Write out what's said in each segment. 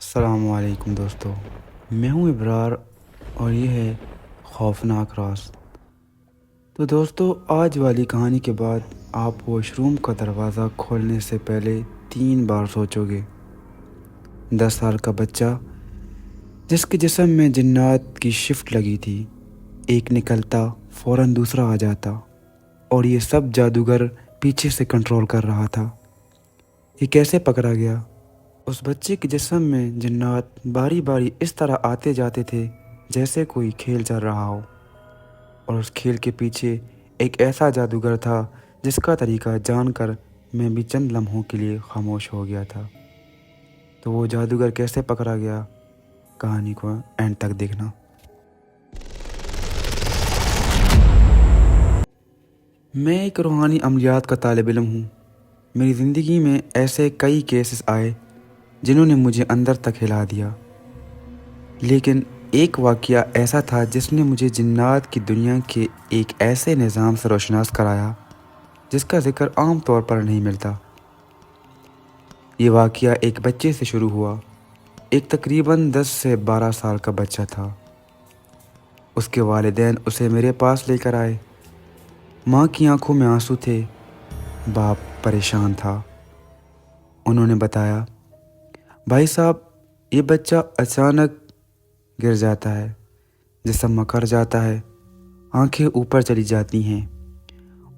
السلام علیکم دوستو، میں ہوں ابرار اور یہ ہے خوفناک راز۔ تو دوستو، آج والی کہانی کے بعد آپ واش روم کا دروازہ کھولنے سے پہلے 3 بار سوچو گے۔ 10 سال کا بچہ جس کے جسم میں جنات کی شفٹ لگی تھی، ایک نکلتا فوراً دوسرا آ جاتا، اور یہ سب جادوگر پیچھے سے کنٹرول کر رہا تھا۔ یہ کیسے پکڑا گیا؟ اس بچے کے جسم میں جنات باری باری اس طرح آتے جاتے تھے جیسے کوئی کھیل چل رہا ہو، اور اس کھیل کے پیچھے ایک ایسا جادوگر تھا جس کا طریقہ جان کر میں بھی چند لمحوں کے لیے خاموش ہو گیا تھا۔ تو وہ جادوگر کیسے پکڑا گیا؟ کہانی کو اینڈ تک دیکھنا۔ میں ایک روحانی عملیات کا طالب علم ہوں۔ میری زندگی میں ایسے کئی کیسز آئے جنہوں نے مجھے اندر تک ہلا دیا، لیکن ایک واقعہ ایسا تھا جس نے مجھے جنات کی دنیا کے ایک ایسے نظام سے روشناس کرایا جس کا ذکر عام طور پر نہیں ملتا۔ یہ واقعہ ایک بچے سے شروع ہوا۔ ایک تقریباً 10 سے 12 سال کا بچہ تھا۔ اس کے والدین اسے میرے پاس لے کر آئے۔ ماں کی آنکھوں میں آنسو تھے، باپ پریشان تھا۔ انہوں نے بتایا، بھائی صاحب، یہ بچہ اچانک گر جاتا ہے، جسم مکر جاتا ہے، آنکھیں اوپر چلی جاتی ہیں،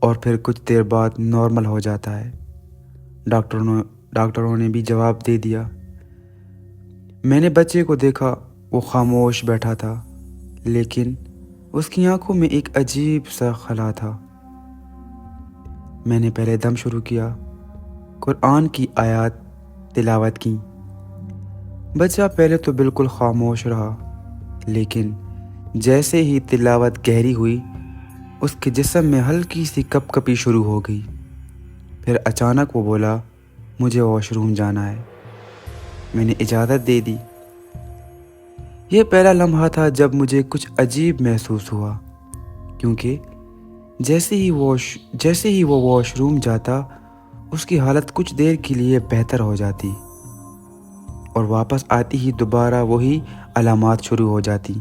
اور پھر کچھ دیر بعد نارمل ہو جاتا ہے۔ ڈاکٹروں نے بھی جواب دے دیا۔ میں نے بچے کو دیکھا، وہ خاموش بیٹھا تھا، لیکن اس کی آنکھوں میں ایک عجیب سا خلا تھا۔ میں نے پہلے دم شروع کیا، قرآن کی آیات تلاوت کی۔ بچہ پہلے تو بالکل خاموش رہا، لیکن جیسے ہی تلاوت گہری ہوئی، اس کے جسم میں ہلکی سی کپ کپی شروع ہو گئی۔ پھر اچانک وہ بولا، مجھے واش روم جانا ہے۔ میں نے اجازت دے دی۔ یہ پہلا لمحہ تھا جب مجھے کچھ عجیب محسوس ہوا، کیونکہ جیسے ہی وہ واش روم جاتا، اس کی حالت کچھ دیر کے لیے بہتر ہو جاتی، اور واپس آتی ہی دوبارہ وہی علامات شروع ہو جاتی۔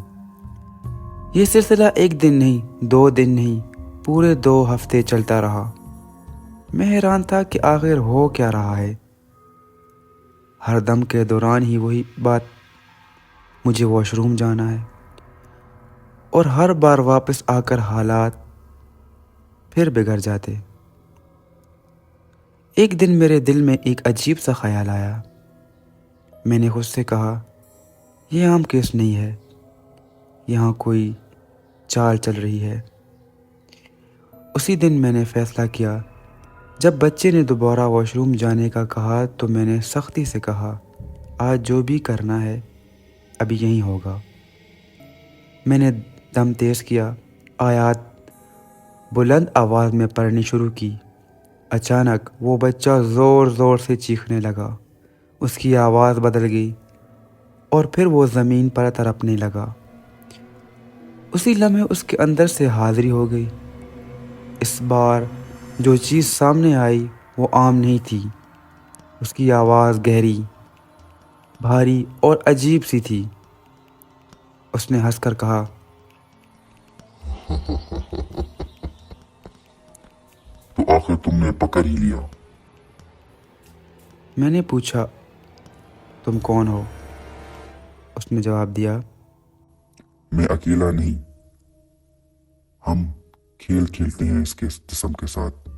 یہ سلسلہ 1 دن نہیں، 2 دن نہیں، پورے 2 ہفتے چلتا رہا۔ میں حیران تھا کہ آخر ہو کیا رہا ہے۔ ہر دم کے دوران ہی وہی بات، مجھے واش روم جانا ہے، اور ہر بار واپس آ کر حالات پھر بگڑ جاتے۔ ایک دن میرے دل میں ایک عجیب سا خیال آیا۔ میں نے خود سے کہا، یہ عام کیس نہیں ہے، یہاں کوئی چال چل رہی ہے۔ اسی دن میں نے فیصلہ کیا۔ جب بچے نے دوبارہ واش روم جانے کا کہا تو میں نے سختی سے کہا، آج جو بھی کرنا ہے ابھی یہیں ہوگا۔ میں نے دم تیز کیا، آیات بلند آواز میں پڑھنی شروع کی۔ اچانک وہ بچہ زور زور سے چیخنے لگا، اس کی آواز بدل گئی، اور پھر وہ زمین پر تڑپنے لگا۔ اسی لمحے اس کے اندر سے حاضری ہو گئی۔ اس بار جو چیز سامنے آئی وہ عام نہیں تھی۔ اس کی آواز گہری، بھاری اور عجیب سی تھی۔ اس نے ہنس کر کہا، تو آخر تم نے پکڑ ہی لیا۔ میں نے پوچھا، تم کون ہو؟ اس نے جواب دیا، میں اکیلا نہیں، ہم کھیل کھیلتے ہیں اس کے جسم کے ساتھ۔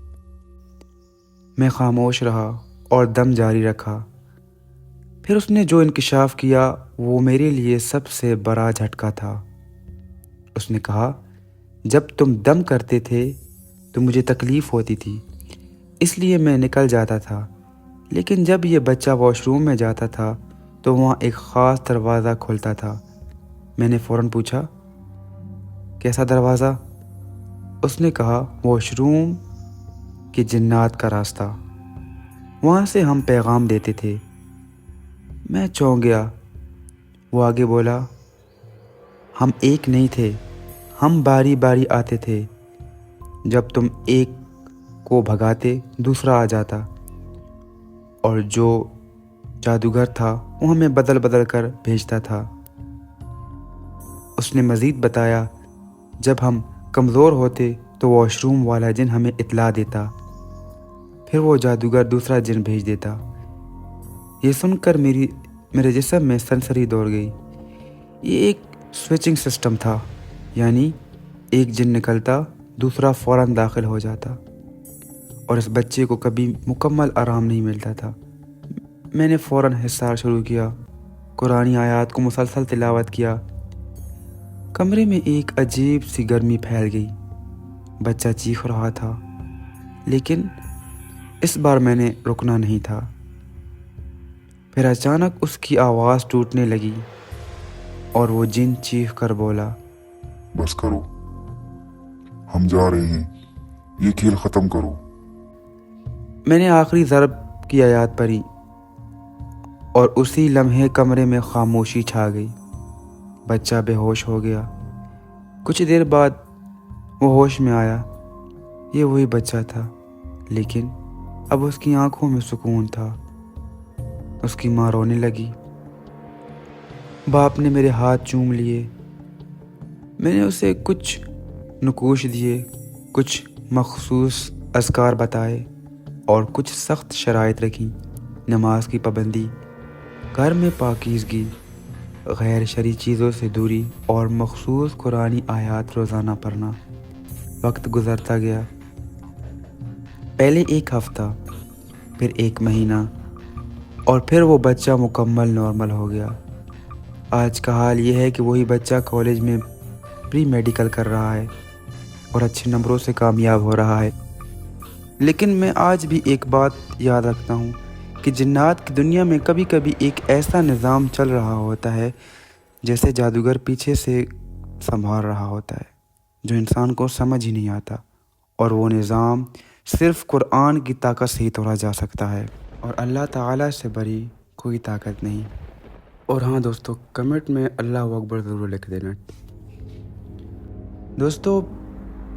میں خاموش رہا اور دم جاری رکھا۔ پھر اس نے جو انکشاف کیا وہ میرے لیے سب سے بڑا جھٹکا تھا۔ اس نے کہا، جب تم دم کرتے تھے تو مجھے تکلیف ہوتی تھی، اس لیے میں نکل جاتا تھا، لیکن جب یہ بچہ واش روم میں جاتا تھا تو وہاں ایک خاص دروازہ کھلتا تھا۔ میں نے فوراً پوچھا، کیسا دروازہ؟ اس نے کہا، واش روم کے جنات کا راستہ، وہاں سے ہم پیغام دیتے تھے۔ میں چونک گیا۔ وہ آگے بولا، ہم ایک نہیں تھے، ہم باری باری آتے تھے۔ جب تم ایک کو بھگاتے دوسرا آ جاتا، اور جو جادوگر تھا وہ ہمیں بدل بدل کر بھیجتا تھا۔ اس نے مزید بتایا جب ہم کمزور ہوتے تو واش روم والا جن ہمیں اطلاع دیتا، پھر وہ جادوگر دوسرا جن بھیج دیتا۔ یہ سن کر میرے جسم میں سنسری دوڑ گئی۔ یہ ایک سوئچنگ سسٹم تھا، یعنی ایک جن نکلتا دوسرا فوراً داخل ہو جاتا، اور اس بچے کو کبھی مکمل آرام نہیں ملتا تھا۔ میں نے فوراً حصار شروع کیا، قرآنی آیات کو مسلسل تلاوت کیا۔ کمرے میں ایک عجیب سی گرمی پھیل گئی۔ بچہ چیخ رہا تھا، لیکن اس بار میں نے رکنا نہیں تھا۔ پھر اچانک اس کی آواز ٹوٹنے لگی اور وہ جن چیخ کر بولا، بس کرو، ہم جا رہے ہیں، یہ کھیل ختم کرو۔ میں نے آخری ضرب کی آیات پڑھی اور اسی لمحے کمرے میں خاموشی چھا گئی۔ بچہ بے ہوش ہو گیا۔ کچھ دیر بعد وہ ہوش میں آیا۔ یہ وہی بچہ تھا، لیکن اب اس کی آنکھوں میں سکون تھا۔ اس کی ماں رونے لگی۔ باپ نے میرے ہاتھ چوم لیے۔ میں نے اسے کچھ نقوش دیے، کچھ مخصوص اذکار بتائے اور کچھ سخت شرائط رکھیں: نماز کی پابندی، گھر میں پاکیزگی، غیر شرعی چیزوں سے دوری اور مخصوص قرآنی آیات روزانہ پڑھنا۔ وقت گزرتا گیا، پہلے ایک ہفتہ، پھر ایک مہینہ، اور پھر وہ بچہ مکمل نارمل ہو گیا۔ آج کا حال یہ ہے کہ وہی بچہ کالج میں پری میڈیکل کر رہا ہے اور اچھے نمبروں سے کامیاب ہو رہا ہے۔ لیکن میں آج بھی ایک بات یاد رکھتا ہوں کہ جنات کی دنیا میں کبھی کبھی ایک ایسا نظام چل رہا ہوتا ہے جیسے جادوگر پیچھے سے سنبھال رہا ہوتا ہے، جو انسان کو سمجھ ہی نہیں آتا، اور وہ نظام صرف قرآن کی طاقت سے ہی توڑا جا سکتا ہے، اور اللہ تعالیٰ سے بڑی کوئی طاقت نہیں۔ اور ہاں دوستو، کمنٹ میں اللہ اکبر ضرور لکھ دینا۔ دوستو،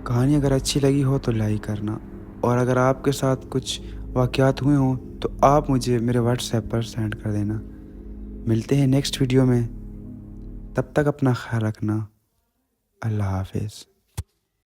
کہانی اگر اچھی لگی ہو تو لائک کرنا، اور اگر آپ کے ساتھ کچھ واقعات ہوئے ہوں تو آپ مجھے میرے واٹس ایپ پر سینڈ کر دینا۔ ملتے ہیں نیکسٹ ویڈیو میں، تب تک اپنا خیال رکھنا۔ اللہ حافظ۔